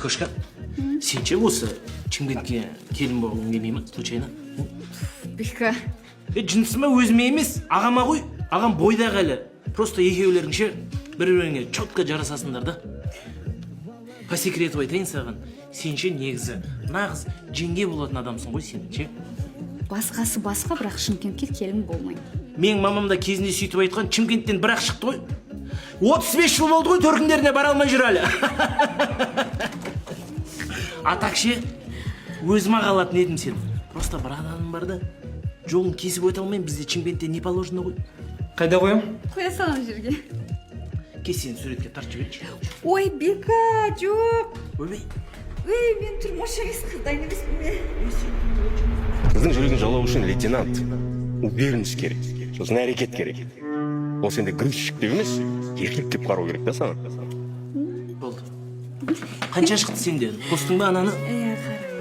Айкошка, сенше осы Чымкентке келін болғың келмей ма, случайно? Бека. Жынысыма өзіме емес, ағама ғой. Ағам бойдағы әлі. Просто екеулеріңше бір-біріңе четко жарасасыңдар да. По секрету айтайын саған, сенше негізі нағыз жеңге болатын адамсың ғой сен, ше? Басқасы басқа, бірақ Шымкентке келін болмайды. Мен мамам да кезінде сөйтіп айтқан, Чымкенттен бірақ шықты ғой. 35 жыл болды ғой төркіндеріне бара алмай жүр әлі. Атакше, өзіме қалатын едім сен. Просто бір адамым бар да, жолын кесіп өте алмайын, бізде Чымкентте не положено ғой. Қайда қоям? Қоя салам жерге. Сені суретке тартып жіберші. Ой, Бека, жоқ. Ойбай. Ой, мен тұрмош емес, қылдайын емеспін бе? Қыздың жүрегін жалау үшін лейтенант, уверенность керек, сосын әрекет керек. Ол сенде грузчик деп емес, еркек деп қарау керек да саған. Болды. Қанша шықты сенде? Қостың ба ананы? Қара.